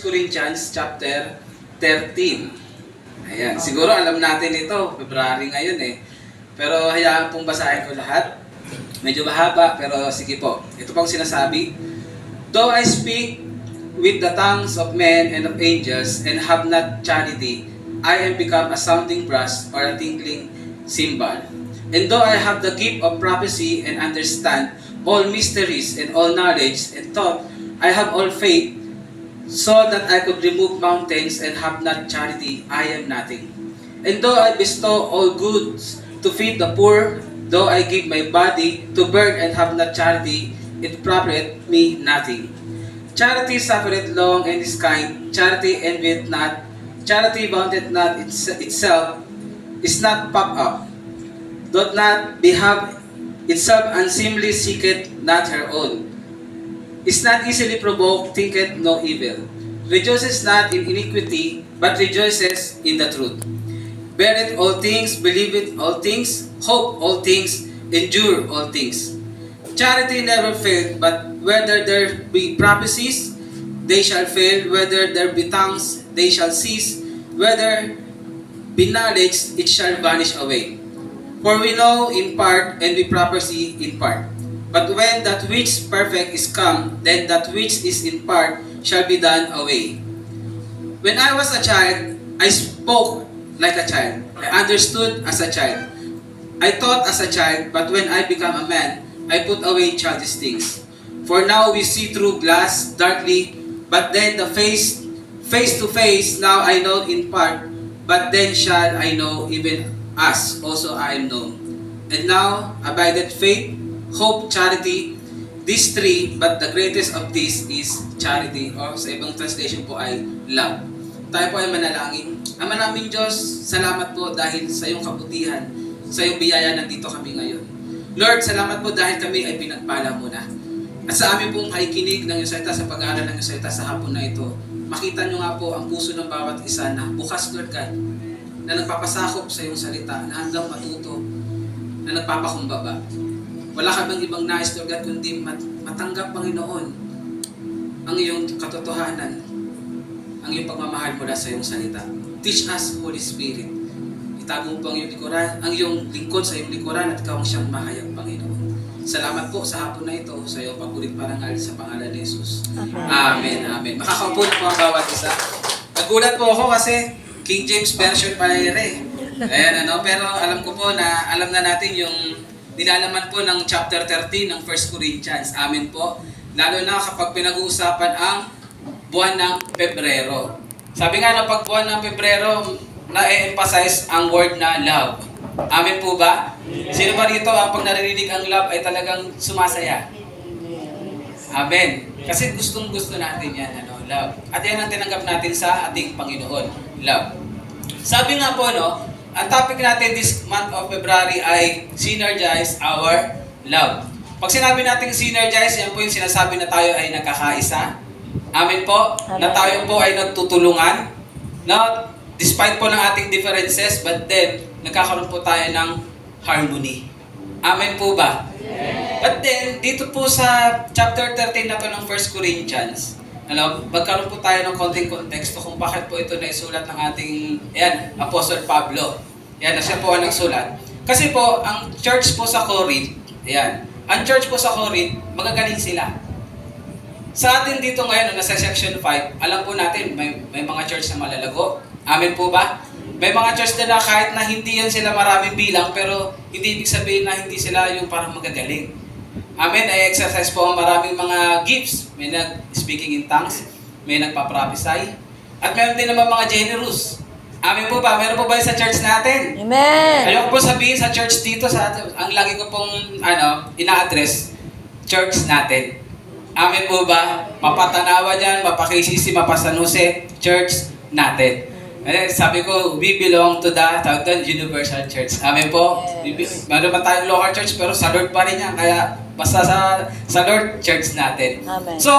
Corinthians chapter 13. Ayan, siguro alam natin ito, February ngayon eh. Pero hayaan pong basahin ko lahat. Medyo mahaba, pero sige po. Ito pong sinasabi. Though I speak with the tongues of men and of angels and have not charity, I am become a sounding brass or a tinkling cymbal. And though I have the gift of prophecy and understand all mysteries and all knowledge and thought, I have all faith, so that I could remove mountains and have not charity, I am nothing. And though I bestow all goods to feed the poor, though I give my body to burn and have not charity, it profiteth me nothing. Charity suffereth long and is kind. Charity envieth not. Charity vaunteth not itself, is not puffed up, doth not behave itself unseemly, seeketh not her own, is not easily provoked, thinketh no evil, rejoices not in iniquity, but rejoices in the truth, beareth all things, believeth all things, hope all things, endure all things. Charity never faileth, but whether there be prophecies, they shall fail, whether there be tongues, they shall cease, whether be knowledge, it shall vanish away. For we know in part, and we prophesy in part. But when that which perfect is come, then that which is in part shall be done away. When I was a child, I spoke like a child. I understood as a child. I thought as a child, but when I become a man, I put away childish things. For now we see through glass darkly, but then the face to face, now I know in part, but then shall I know even as also I am known. And now abideth faith, hope, charity, these three, but the greatest of these is charity, or sa ibang translation po ay love. Tayo po ay manalangin. Ama namin Diyos, salamat po dahil sa iyong kabutihan, sa iyong biyaya nandito kami ngayon. Lord, salamat po dahil kami ay pinagpala mo na. At sa amin pong kaikinig ng iyong salita, sa pag-aaral ng iyong salita sa hapon na ito, makita nyo nga po ang puso ng bawat isa na bukas, Lord God, na nagpapasakop sa iyong salita, na handang matuto, na nagpapakumbaba. Wala ka bang ibang nais, Lord God, kundi matanggap, Panginoon, ang iyong katotohanan, ang iyong pagmamahal mula sa iyong salita. Teach us, Holy Spirit. Itago mo po ang iyong likuran, ang iyong lingkod sa iyong likuran, at ikaw ang siyang mahayag, Panginoon. Salamat po sa hapon na ito, sa iyong pagulit parangal sa pangalan ni Jesus. Amen. Amen. Makakaupo na po ang bawat isa. Nagulat po ako kasi King James Version pa rin eh. Ayan, pero alam ko po na alam na natin yung nilalaman po ng chapter 13 ng 1 Corinthians. Amen po. Lalo na kapag pinag-uusapan ang buwan ng Pebrero. Sabi nga na pag buwan ng Pebrero, na-emphasize ang word na love. Amen po ba? Sino ba rito ang pag naririnig ang love ay talagang sumasaya? Amen. Kasi gustong-gusto natin yan, love. At yan ang tinanggap natin sa ating Panginoon, love. Sabi nga po, ang topic natin this month of February ay synergize our love. Pag sinabi natin synergize, yan po yung sinasabi na tayo ay nagkakaisa. Amen po. Amen. Na tayo po ay nagtutulungan. Na despite po ng ating differences, but then, nagkakaroon po tayo ng harmony. Amen po ba? Yes. But then, dito po sa chapter 13 na to ng 1 Corinthians, magkaroon po tayo ng konting konteksto kung bakit po ito na isulat ng ating Apostle Pablo. Yan, siya po ang nagsulat. Kasi po, ang church po sa Corinth, ang church po sa Corinth, magagaling sila. Sa atin dito ngayon, nasa section 5, alam po natin, may mga church na malalago. Amen po ba? May mga church na kahit na hindi yan sila maraming bilang, pero hindi ibig sabihin na hindi sila yung parang magagaling. Amen, ay exercise po ang maraming mga gifts. May nag-speaking in tongues, may nagpa-prophesy, at meron din naman mga generous. Amen po ba? Meron po ba sa church natin? Amen! Ayoko po sabihin sa church dito, ang lagi ko pong ina-address, church natin. Amen po ba? Mapatanawa dyan, mapakisisi, mapasanuse, church natin. Sabi ko, we belong to the Universal Church. Amen po. Yes. Meron pa tayong local church, pero sa Lord pa rin yan. Kaya basta sa Lord Church natin. Amen. So,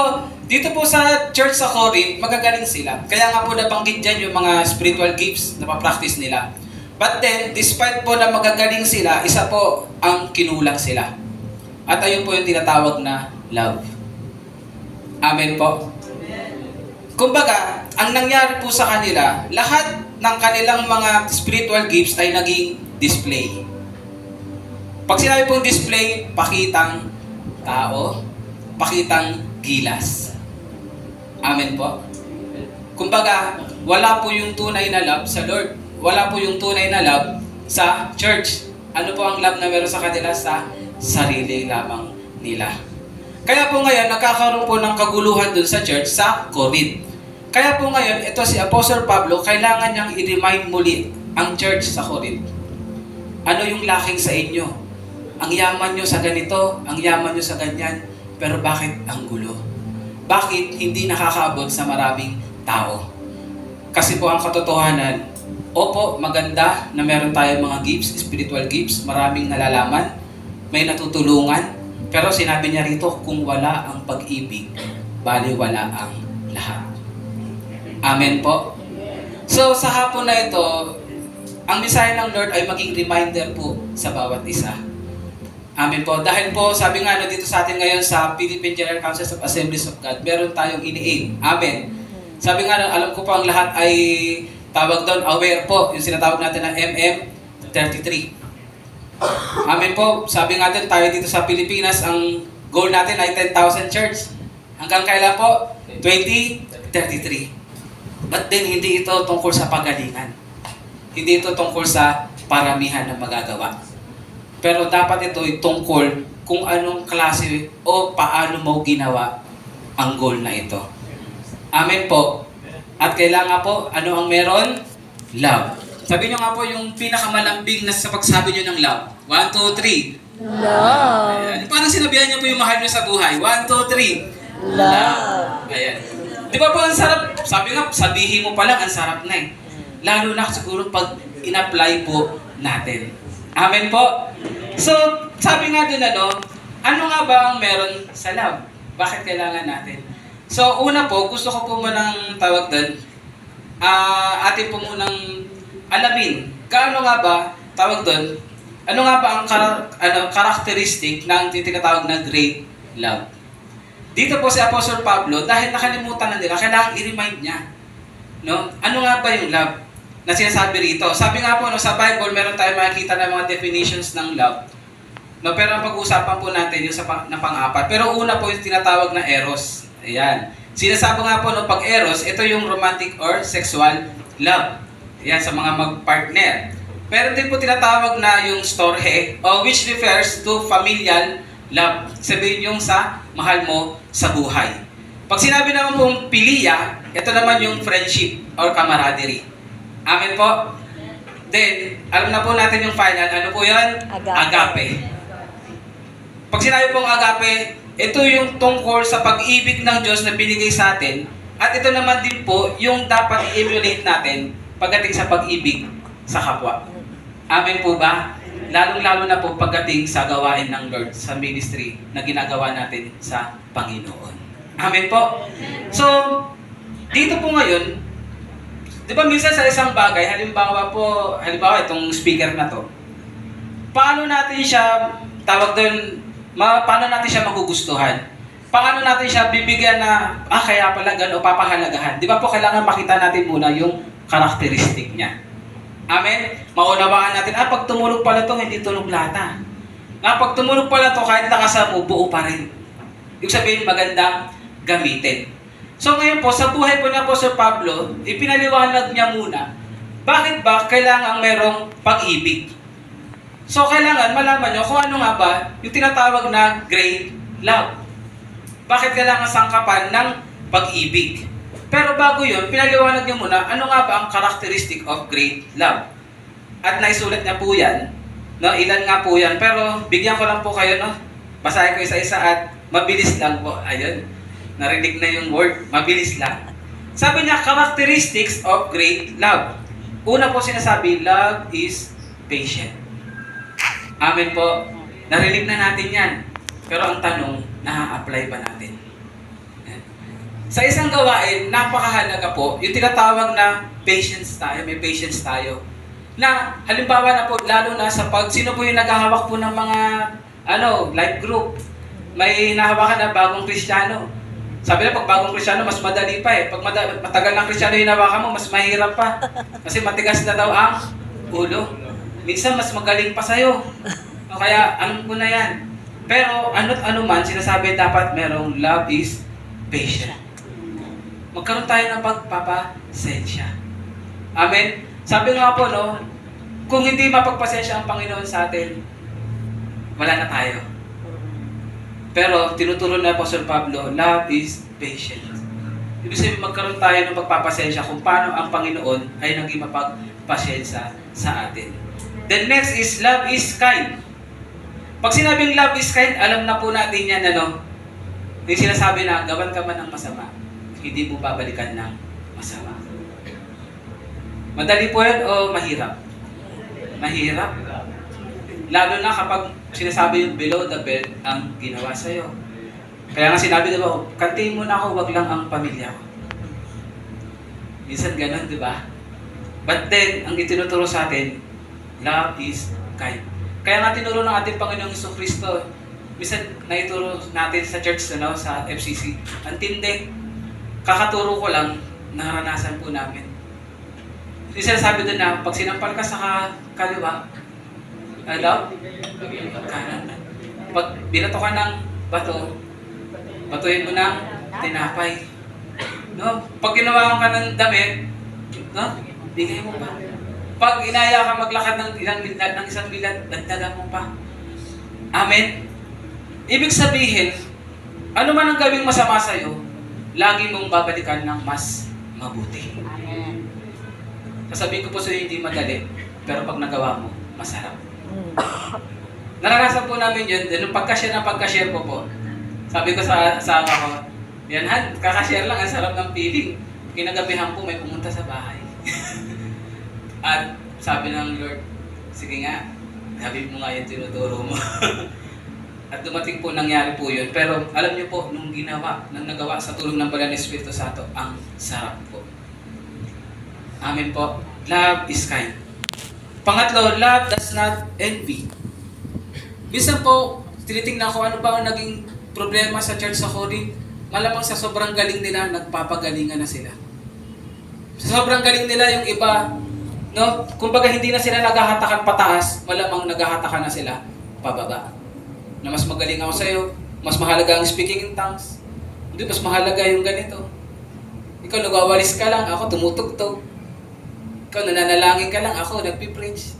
dito po sa church sa Corinth, magagaling sila. Kaya nga po nabanggit dyan yung mga spiritual gifts na pa-practice nila. But then, despite po na magagaling sila, isa po ang kinulang sila. At ayun po yung tinatawag na love. Amen po. Kumbaga, ang nangyari po sa kanila, lahat ng kanilang mga spiritual gifts ay naging display. Pag sinabi pong display, pakitang tao, pakitang gilas. Amen po. Kumbaga, wala po yung tunay na love sa Lord. Wala po yung tunay na love sa church. Ano po ang love na meron sa kanila? Sa sarili lamang nila. Kaya po ngayon, nagkakaroon po ng kaguluhan dun sa church sa Corinth. Kaya po ngayon, ito si Apostle Pablo, kailangan niyang i-remind muli ang church sa Corinth. Ano yung lacking sa inyo? Ang yaman nyo sa ganito, ang yaman nyo sa ganyan, pero bakit ang gulo? Bakit hindi nakakaabot sa maraming tao? Kasi po ang katotohanan, opo, maganda na meron tayong mga gifts, spiritual gifts, maraming nalalaman, may natutulungan, pero sinabi niya rito, kung wala ang pag-ibig, bali wala ang lahat. Amen po? So sa hapon na ito, ang mensahe ng Lord ay maging reminder po sa bawat isa. Amen po. Dahil po, sabi nga dito sa atin ngayon sa Philippine General Council of Assemblies of God, meron tayong ini-aim. Amen. Sabi nga, alam ko po ang lahat ay tawag doon, aware po, yung sinatawag natin na MM33. Amen po. Sabi nga din, tayo dito sa Pilipinas, ang goal natin ay 10,000 church. Hanggang kailan po? 2033. But then, hindi ito tungkol sa pagalingan. Hindi ito tungkol sa paramihan na magagawa. Pero dapat ito ay tungkol kung anong klase o paano mo ginawa ang goal na ito. Amen po. At kailangan po, ano ang meron? Love. Sabi nyo nga po yung pinakamalambing na sa pagsabi nyo ng love. 1, 2, 3. Love. Ayan. Parang sinabihan nyo po yung mahal nyo sa buhay. 1, 2, 3. Love. Ayan. Di ba po ang sarap? Sabi nga, sabihin mo pa lang, ang sarap na eh. Lalo na siguro pag in-apply po natin. Amen po. So, sabi nga din ano nga ba ang meron sa love? Bakit kailangan natin? So, una po, gusto ko po munang tawag doon, atin po munang alamin, kaano nga ba, tawag doon, ano nga ba ang characteristic ng tinatawag na great love? Dito po si Apostle Pablo, dahil nakalimutan na nila, kailangan i-remind niya. No? Ano nga ba yung love na sinasabi rito? Sabi nga po, sa Bible, meron tayong makikita ng mga definitions ng love. No, pero ang pag-uusapan po natin yung na pang-apat. Pero una po yung tinatawag na eros. Ayan. Sinasabi nga po, pag eros, ito yung romantic or sexual love. Ayan, sa mga mag-partner. Pero din po tinatawag na yung storge, which refers to familial love. Sabihin yung sa mahal mo sa buhay. Pag sinabi naman pong philia, ito naman yung friendship or camaraderie. Amen po? Then, alam na po natin yung final. Ano po yan? Agape. Pag sinabi pong agape, ito yung tungkol sa pag-ibig ng Diyos na binigay sa atin. At ito naman din po yung dapat i-emulate natin pagdating sa pag-ibig sa kapwa. Amen po ba? Lalong-lalo na po pagdating sa gawain ng Lord sa ministry na ginagawa natin sa Panginoon. Amen po? So, dito po ngayon, di ba minsan sa isang bagay, halimbawa itong speaker na to, paano natin siya, tawag doon, paano natin siya magugustuhan? Paano natin siya bibigyan na, kaya pala gano'n, o papahalagahan? Di ba po kailangan makita natin muna yung karakteristik niya. Amen? Maunawaan natin, pag tumulog pala to, hindi tunog lata. Pag tumulog pala to, kahit nakasa mo, buo pa rin. Ibig sabihin, magandang gamitin. So ngayon po, sa buhay po ni Apostle Pablo, ipinaliwanag niya muna, bakit ba kailangan merong pag-ibig? So kailangan malaman nyo kung ano nga ba yung tinatawag na great love. Bakit kailangan sangkapan ng pag-ibig? Pero bago yun, pinaliwanag niya muna, ano nga ba ang characteristic of great love? At naisulat niya po yan, ilan nga po yan, pero bigyan ko lang po kayo, basahin ko isa-isa at mabilis lang po. Ayun, narinig na yung word, mabilis lang. Sabi niya, characteristics of great love. Una po sinasabi, love is patient. Amen po. Narinig na natin yan. Pero ang tanong, na-apply ba natin? Sa isang gawain, napakahalaga po, yung tinatawag na patience tayo, may patience tayo. Na, halimbawa na po, lalo na sa sino po yung naghahawak po ng mga, life group. May hinahawakan na bagong Kristiyano. Sabi na, pag bagong Kristyano, mas madali pa eh. Pag matagal ng Kristyano hinawakan mo, mas mahirap pa. Kasi matigas na daw ang ulo. Minsan, mas magaling pa sa'yo. O kaya, alam ko na yan. Pero, ano't ano man, sinasabi dapat merong love is patient. Magkaroon tayo ng pagpapasensya. Amen? Sabi nga po, no, kung hindi mapagpasensya ang Panginoon sa atin, wala na tayo. Pero, tinuturo na Apostol Pablo, love is patient. Ibig sabihin, magkaroon tayo ng pagpapasensya kung paano ang Panginoon ay naging mapagpasensya sa atin. Then next is, love is kind. Pag sinabing love is kind, alam na po natin yan, ano, yung sinasabi na, gawan ka man ng masama, hindi mo babalikan ng masama. Madali po yan o mahirap? Mahirap. Lalo na kapag sinasabi yung below the belt ang ginawa sa'yo. Kaya nga sinabi, di ba, kantiin mo na ako, wag lang ang pamilya ko. Minsan ganun, di ba? But then, ang itinuturo sa atin, love is kind. Kaya nga tinuro ng ating Panginoong Jesucristo, minsan naituro natin sa church, ano, sa FCC, ang tindi. Kakaturo ko lang, naranasan po namin. Yung sinasabi doon na, pag sinampal ka sa kaliwa, ano daw? Kanan. Pag binato ka ng bato, batuhin mo ng tinapay. No? Pag ginawa ka ng damit, no? Bigay mo pa. Pag inaya ka maglakad ng isang bilat, dagdagan mo pa. Amen? Ibig sabihin, ano man ang gawing masama sa'yo, lagi mong babalikan ng mas mabuti. Sasabihin ko po sa'yo, hindi madali, pero pag nagawa mo, masarap. Naranasan po namin yun, nung pagka-share ko po, sabi ko sa asawa ko, yan Han, kakashare lang, ang sarap ng feeling. Kinagabihan po, may pumunta sa bahay. At sabi ng Lord, sige nga, sabi mo nga yung tinuturo mo. At dumating po, nangyari po yun. Pero alam niyo po, nung nagawa sa tulong ng Banal na Espiritu Santo, ang sarap po. Amen po. Love is kind. Pangatlo, love does not envy. Bisa po, tinitingnan ko ano ba ang naging problema sa church sa Corinth. Malamang sa sobrang galing nila, nagpapagalingan na sila. Sa sobrang galing nila, yung iba, no, kumbaga hindi na sila naghahatakan pataas, malamang naghahatakan na sila pababa. Na mas magaling ako sa'yo, mas mahalaga ang speaking in tongues. Hindi, mas mahalaga yung ganito. Ikaw nagwawalis ka lang, ako tumutugtog. Ikaw nananalangin ka lang, ako nagpipreach.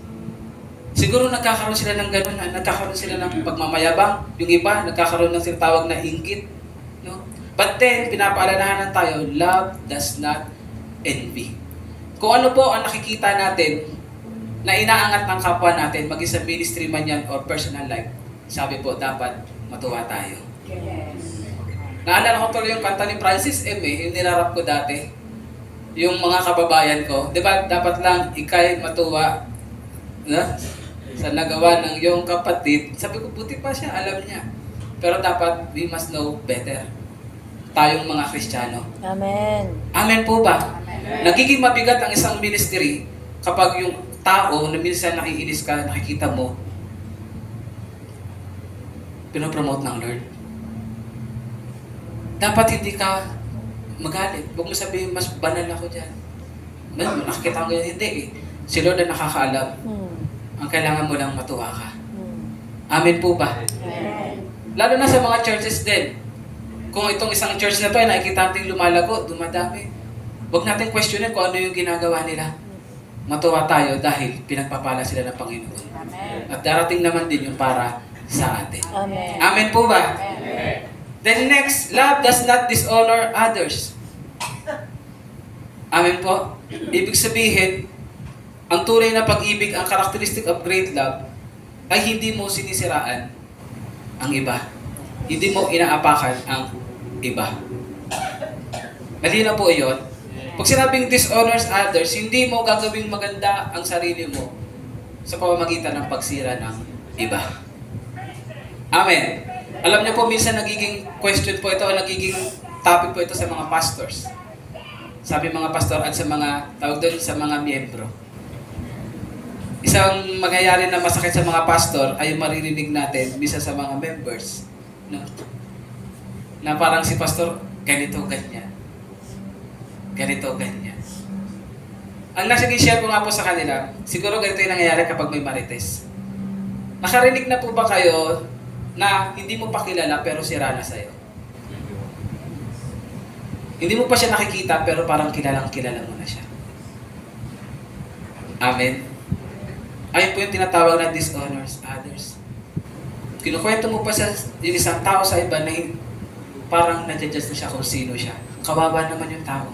Siguro nagkakaroon sila ng gano'n, nagkakaroon sila ng pagmamayabang. Yung iba, nagkakaroon ng sinatawag na inggit. No? But then, pinapaalalahanan tayo, love does not envy. Kung ano po ang nakikita natin na inaangat ng kapwa natin, maging sa ministry man yan or personal life, sabi po, dapat matuwa tayo. Yes. Naalala ko tuloy yung kanta ni Francis M. Yung nilarap ko dati. Yung mga kababayan ko, di ba dapat lang ikay matuwa no? Sa nagawa ng iyong kapatid. Sabi ko, buti pa siya, alam niya. Pero dapat, we must know better. Tayong mga Kristiyano. Amen. Amen po ba? Amen. Nagiging mabigat ang isang ministry kapag yung tao na minsan nakiinis ka, nakikita mo, pinopromote ng Lord. Dapat hindi ka magalit. Huwag mo sabihin, mas banal ako dyan. Nakikita ko yan, hindi eh. Si Lord na nakakaalam. Ang kailangan mo lang matuwa ka. Amen po ba? Amen. Lalo na sa mga churches din. Kung itong isang church na to ay nakikita natin lumalago, dumadami. Huwag natin questionin kung ano yung ginagawa nila. Matuwa tayo dahil pinagpapala sila ng Panginoon. Amen. At darating naman din yung para sa atin. Amen. Amen po ba? Amen. Then next, love does not dishonor others. Amen po? Ibig sabihin, ang tunay na pag-ibig, ang characteristic of great love, ay hindi mo sinisiraan ang iba. Hindi mo inaapakan ang iba. Malinaw po iyon. Pag sinabing dishonors others, hindi mo gagawing maganda ang sarili mo sa pamamagitan ng pagsira ng iba. Amen. Alam niyo po, minsan nagiging question po ito, nagiging topic po ito sa mga pastors. Sabi mga pastor at sa mga, tawag doon, sa mga miyembro. Isang mangyayari na masakit sa mga pastor ay maririnig natin minsan sa mga members. No? Na parang si pastor, ganito, ganyan. Ganito, ganyan. Ang nasa share ko nga po sa kanila, siguro ganito yung nangyayari kapag may marites. Nakarinig na po ba kayo na hindi mo pa kilala pero sira na sa'yo? Hindi mo pa siya nakikita pero parang kilalang kilala mo na siya. Amen? Ayun po yung tinatawag na dishonors others. Kinukwento mo pa sa yung isang tao sa iba na parang nadjadjust na siya kung sino siya. Kawawa naman yung tao.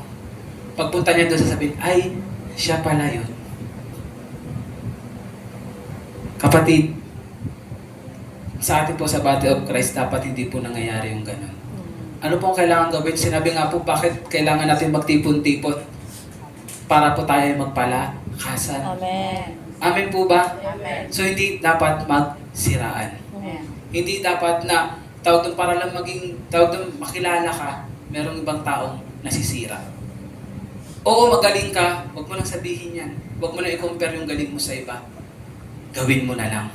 Pagpunta niya doon, sasabihin, ay, siya pala yun. Kapatid, sa atin po sa Body of Christ, dapat hindi po nangyayari yung ganun. Ano po ang kailangan gawin? Sinabi nga po, bakit kailangan natin magtipon-tipon para po tayo magpalakasan. Amen. Amen po ba? Amen. So, hindi dapat magsiraan. Amen. Hindi dapat na tawag doon para lang tawag doon makilala ka, merong ibang taong nasisira. Oo, magaling ka, huwag mo lang sabihin yan. Huwag mo lang i-compare yung galing mo sa iba. Gawin mo na lang.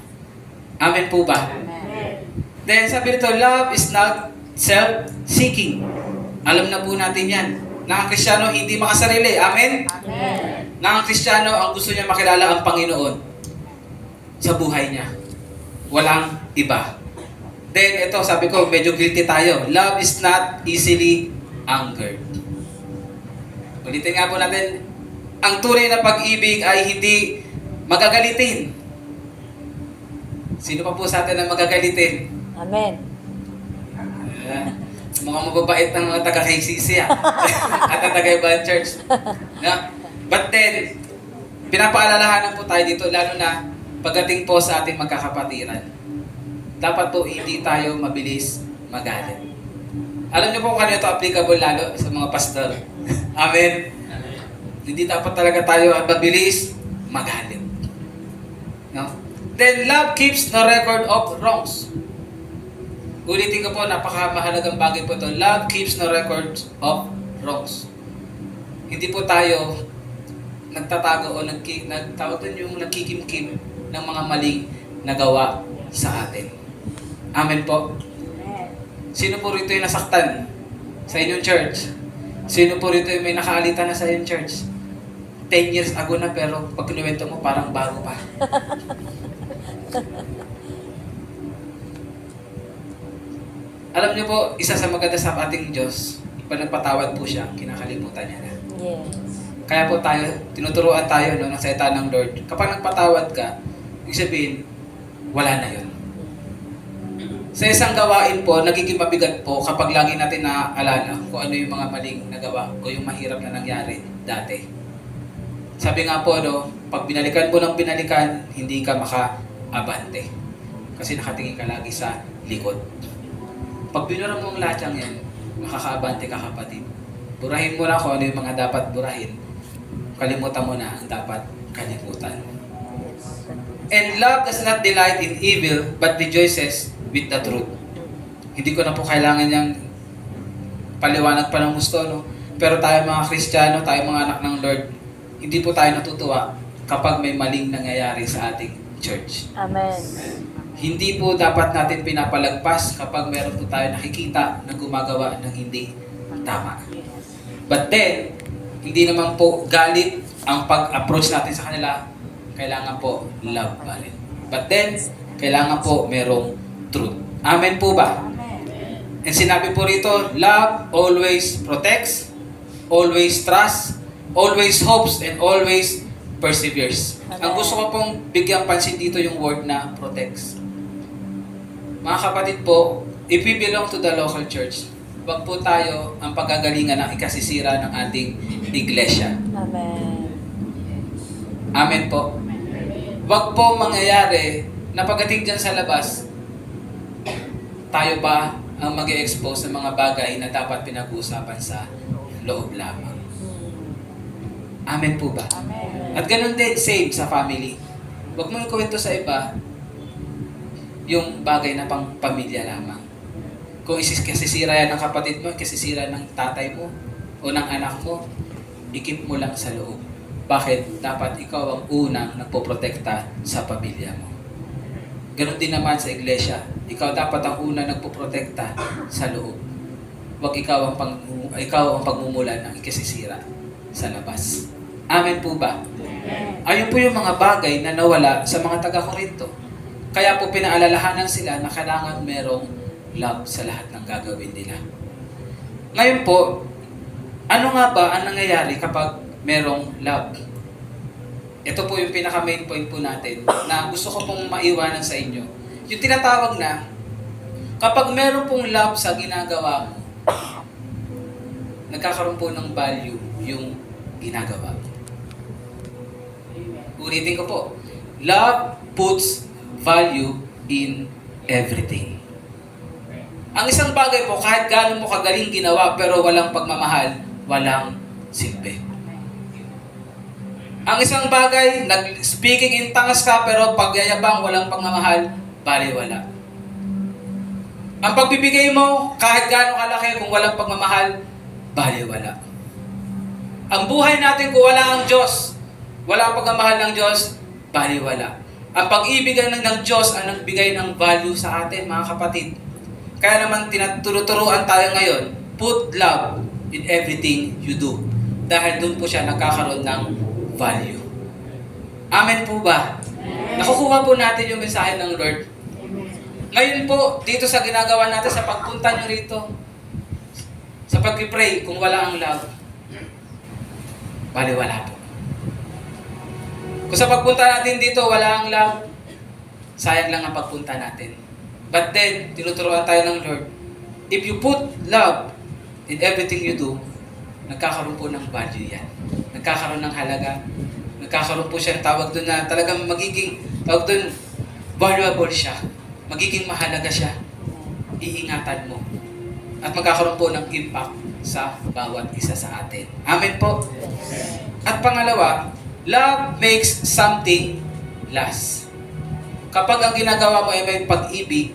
Amen po ba? Amen. Then sabi nito, love is not self-seeking. Alam na po natin yan. Na ang Kristiyano hindi makasarili. Amen? Amen. Na ang Kristiyano ang gusto niya makilala ang Panginoon sa buhay niya. Walang iba. Then ito, sabi ko, medyo guilty tayo. Love is not easily angered. Ulitin nga po natin, ang tunay na pag-ibig ay hindi magagalitin. Sino pa po sa atin ang magagalitin? Amen. Mga mababait ng mga taga-KCC at ang taga-ibang church. No? But then, pinapaalalahanan po tayo dito, lalo na pagdating po sa ating magkakapatiran. Dapat po hindi tayo mabilis magalit. Alam niyo po kung ano ito applicable lalo sa mga pastor. Amen? Hindi dapat talaga tayo mabilis magalit. No? Then, love keeps no record of wrongs. Ulitin ko po, napakamahalagang bagay po ito. Love keeps no record of wrongs. Hindi po tayo nagtatago o nagtawag doon yung nagkikimkim ng mga maling nagawa sa atin. Amen po. Sino po rito yung nasaktan sa inyong church? Sino po rito yung may nakaalita na sa inyong church? 10 years ago na pero pag kinuwento mo parang bago pa. Alam niyo po, isa sa maganda sa ating Diyos, pag nagpatawad po siya, kinakalimutan niya na. Yes. Kaya po tayo, tinuturuan tayo ng salita ng Lord. Kapag nagpatawad ka, ibig sabihin, wala na yun. Sa isang gawain po, nagiging mabigat po kapag lagi natin naaalala kung ano yung mga maling nagawa o yung mahirap na nangyari dati. Sabi nga po, pag binalikan mo ng binalikan, hindi ka maka-abante. Kasi nakatingin ka lagi sa likod. Pag binura mo ang lahat yan, makaka-abante ka kapatid. Burahin mo lang kung ano yung mga dapat burahin. Kalimutan mo na ang dapat kalimutan. And love does not delight in evil, but rejoices with the truth. Hindi ko na po kailangan niyang paliwanag pa ng gusto, no? Pero tayo mga Kristiyano, tayo mga anak ng Lord, hindi po tayo natutuwa kapag may maling nangyayari sa ating church. Amen. Hindi po dapat natin pinapalagpas kapag meron po tayo nakikita na gumagawa ng hindi tama. But then, hindi naman po galit ang pag-approach natin sa kanila. Kailangan po love pa rin. But then, kailangan po merong truth. Amen po ba? Amen. And sinabi po rito, love always protects, always trusts, always hopes, and always perseveres. Amen. Ang gusto ko pong bigyang pansin dito yung word na protects. Mga kapatid po, if we belong to the local church, wag po tayo ang pagagalingan ng ikasisira ng ating iglesia. Amen. Amen po. Wag po mangyayari na pagdating dyan sa labas, tayo pa ang mag-expose ng mga bagay na dapat pinag-uusapan sa loob lamang. Amen po ba? Amen. At ganun din, same sa family. Wag mo ikuwento sa iba yung bagay na pang pamilya lamang. Kung kasisira yan ng kapatid mo, kasisira ng tatay mo, o ng anak mo, ikip mo lang sa loob. Bakit? Dapat ikaw ang unang nagpoprotekta sa pamilya mo. Ganon din naman sa iglesia. Ikaw dapat ang unang nagpoprotekta sa loob. wag ikaw ang pagmumulan ng ikasisira sa labas. Amen po ba? Ayun po yung mga bagay na nawala sa mga taga-Korinto. Kaya po pinaalalahanan sila na kailangan merong love sa lahat ng gagawin nila. Ngayon po, ano nga ba ang nangyayari kapag merong love? Ito po yung pinaka-main point po natin na gusto ko pong maiwanan sa inyo. Yung tinatawag na, kapag meron pong love sa ginagawa mo, nagkakaroon po ng value yung ginagawa mo. Ulitin ko po. Love puts value in everything. Ang isang bagay po, kahit gaano mo kagaling ginawa pero walang pagmamahal, walang silbi. Ang isang bagay, speaking in tongues ka pero pagyayabang walang pagmamahal, baliwala. Ang pagbibigay mo, kahit gaano kalaki kung walang pagmamahal, baliwala. Ang buhay natin kung wala ang Diyos, wala ang pagmamahal ng Diyos, baliwala. Ang pag-ibig ng Diyos ang nagbigay ng value sa atin, mga kapatid. Kaya naman tinuturuan tayo ngayon, put love in everything you do. Dahil doon po siya nagkakaroon ng value. Amen po ba? Nakukuha po natin yung mensahe ng Lord. Ngayon po, dito sa ginagawa natin, sa pagpunta nyo rito, sa pag-pray, kung wala ang love, baliwala po. Kung sa pagpunta natin dito, wala ang love, sayang lang ang pagpunta natin. But then, tinuturuan tayo ng Lord, if you put love in everything you do, nagkakaroon po ng value yan. Nagkakaroon ng halaga. Nagkakaroon po siya, tawag doon na talagang magiging, tawag doon, valuable siya. Magiging mahalaga siya. Iingatan mo. At magkakaroon po ng impact sa bawat isa sa atin. Amen po. At pangalawa, love makes something last. Kapag ang ginagawa mo ay may pag-ibig,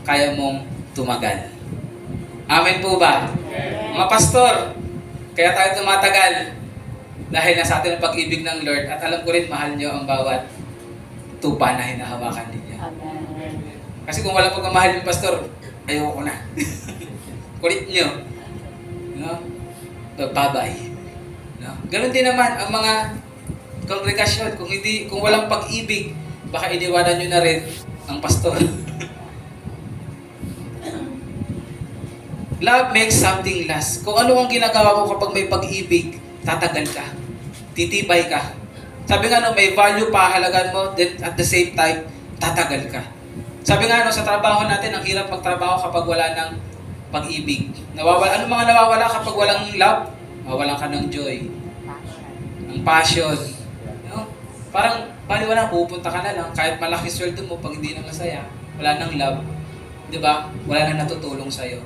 kaya mong tumagal. Amen po ba? Mga pastor, kaya tayo tumatagal dahil nasa atin ang pag-ibig ng Lord at alam ko rin mahal niyo ang bawat tupa na hinahawakan ninyo. Kasi kung wala pagmamahal yung pastor, ayoko ko na. Kulit nyo. No? Bye-bye. No? Ganon din naman ang mga kongregasyon. Kung walang pag-ibig, baka iniwanan nyo na rin ang pastor. Love makes something last. Kung ano ang ginagawa mo kapag may pag-ibig, tatagal ka. Titibay ka. Sabi nga may value pa, halagan mo, then at the same time, tatagal ka. Sabi nga sa trabaho natin, ang hirap magtrabaho kapag wala ng pag-ibig. Ano mga nawawala kapag walang love? Mawalan ka ng joy. Ng passion. No? Parang, baliwala, pupunta ka na lang. Kahit malaki sweldo mo, pag hindi na masaya, wala ng love. Di ba? Wala na natutulong sa'yo.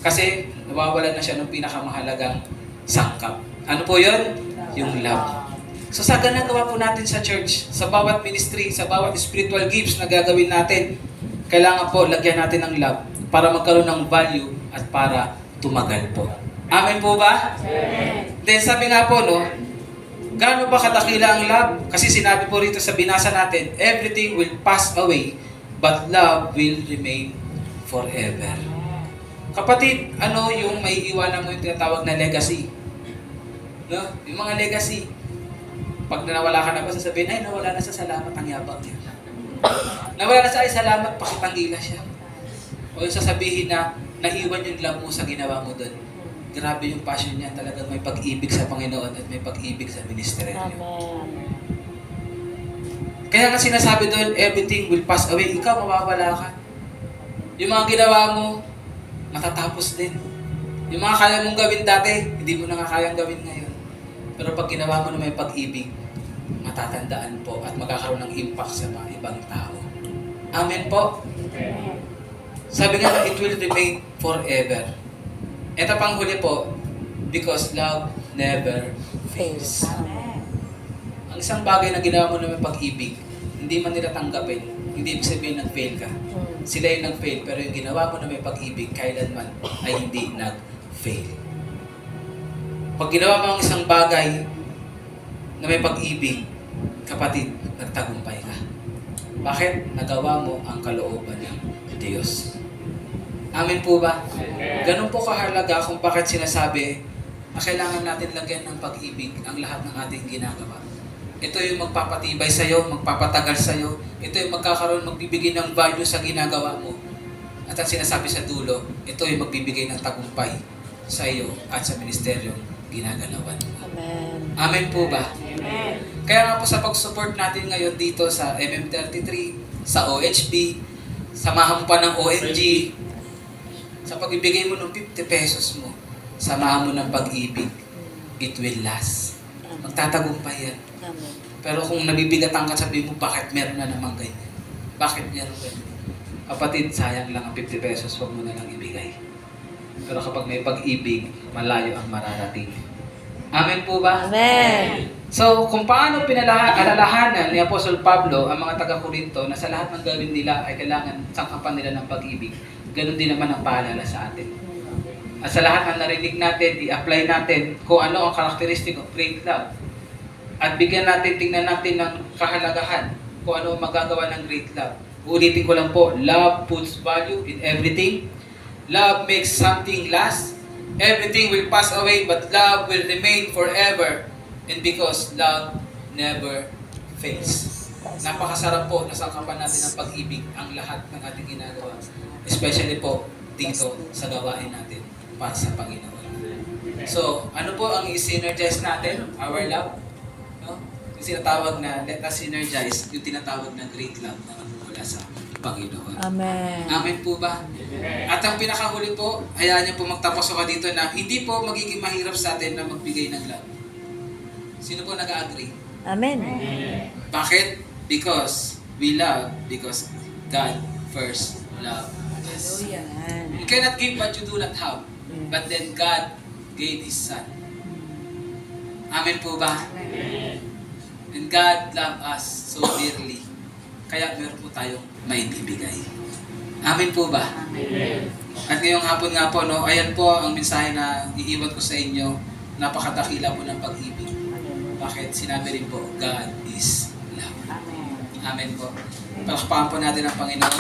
Kasi, nawawala na siya ng pinakamahalagang sangkap. Ano po yun? Yung love. So sa ginagawa po natin sa church, sa bawat ministry, sa bawat spiritual gifts na gagawin natin, kailangan po lagyan natin ng love para magkaroon ng value at para tumagal po. Amen po ba? Amen. Then sabi nga po, gaano ba kadakila ang love? Kasi sinabi po rito sa binasa natin, everything will pass away, but love will remain forever. Kapatid, yung may iwanan mo yung tinatawag na legacy? No? Yung mga legacy. Pag nawala ka na ba, sasabihin, nawala na sa salamat ang yabang niya. Nawala na sa salamat, pakitanggila siya. O yung sasabihin na, naiwan yung love mo sa ginawa mo doon. Grabe yung passion niya, talagang may pag-ibig sa Panginoon at may pag-ibig sa ministeryo. Amen. Kaya nga sinasabi doon, everything will pass away. Ikaw, mawawala ka. Yung mga ginawa mo, matatapos din. Yung mga kaya mong gawin dati, hindi mo na kayang gawin ngayon. Pero pag ginawa mo na may pag-ibig, matatandaan po at magkakaroon ng impact sa mga ibang tao. Amen po. Sabi nga, it will remain forever. Ito pang huli po, because love never fails. Ang isang bagay na ginawa mo na may pag-ibig, hindi man nila tanggapin, hindi ibig sabihin nag-fail ka. Sila yung nag-fail, pero yung ginawa mo na may pag-ibig, kailanman ay hindi nag-fail. Pag ginawa mo ang isang bagay na may pag-ibig, kapatid, nagtagumpay ka. Bakit? Nagawa mo ang kalooban ng Diyos. Amen po ba? Ganun po kahalaga kung bakit sinasabi na kailangan natin lagyan ng pag-ibig ang lahat ng ating ginagawa. Ito yung magpapatibay sa'yo, magpapatagal sa'yo. Ito yung magkakaroon, magbibigay ng value sa ginagawa mo. At ang sinasabi sa dulo, ito yung magbibigay ng tagumpay sa iyo at sa ministeryong ginagalawan mo. Amen. Amen po ba? Amen. Kaya nga po sa pag-support natin ngayon dito sa MM33, sa OHB, samahan mo pa ng OMG, sa pagbibigay mo ng 50 pesos mo, samahan mo ng pag-ibig, it will last. Magtatagumpay yan. Amen. Pero kung nabibigatan ka, sabihin mo, bakit meron na naman ganyan? Bakit meron ganyan? Kapatid, sayang lang ang 50 pesos, huwag mo na lang ibigay. Pero kapag may pag-ibig, malayo ang mararating. Amen po ba? Amen. So, kung paano alalahanan ni Apostol Pablo ang mga taga-Korinto na sa lahat ng gawin nila ay kailangan sangkapan nila ng pag-ibig, ganun din naman ang paalala sa atin. At sa lahat ng narinig natin, i-apply natin kung ano ang characteristic of great love. At bigyan natin, tingnan natin ng kahalagahan kung ano ang magagawa ng great love. Ulitin ko lang po, love puts value in everything. Love makes something last. Everything will pass away, but love will remain forever. And because love never fails. Napakasarap po na sangkapan natin ng pag-ibig ang lahat ng ating ginagawa. Especially po dito sa gawain natin para sa Panginoon. So, ano po ang i-synergize natin? Our love. No? Yung sinatawag na let us synergize, yung tinatawag na great love na mula sa Panginoon. Amen. Amen po ba? At ang pinakahuli po, hayaan niyo po magtapos ako dito na hindi po magiging mahirap sa atin na magbigay ng love. Sino po nag-agree? Amen. Bakit? Because we love, because God first loved us. Hallelujah. You cannot give what you do not have. But then God gave His Son. Amen po ba? And God loved us so dearly. Kaya meron po tayong maibibigay. Amen po ba? At ngayong hapon nga po, no, ayan po ang mensahe na iiwan ko sa inyo. Napakadakila po ng pag-ibig. Bakit? Sinabi rin po, God is love. Amen po. Palakpakan po natin ang Panginoon.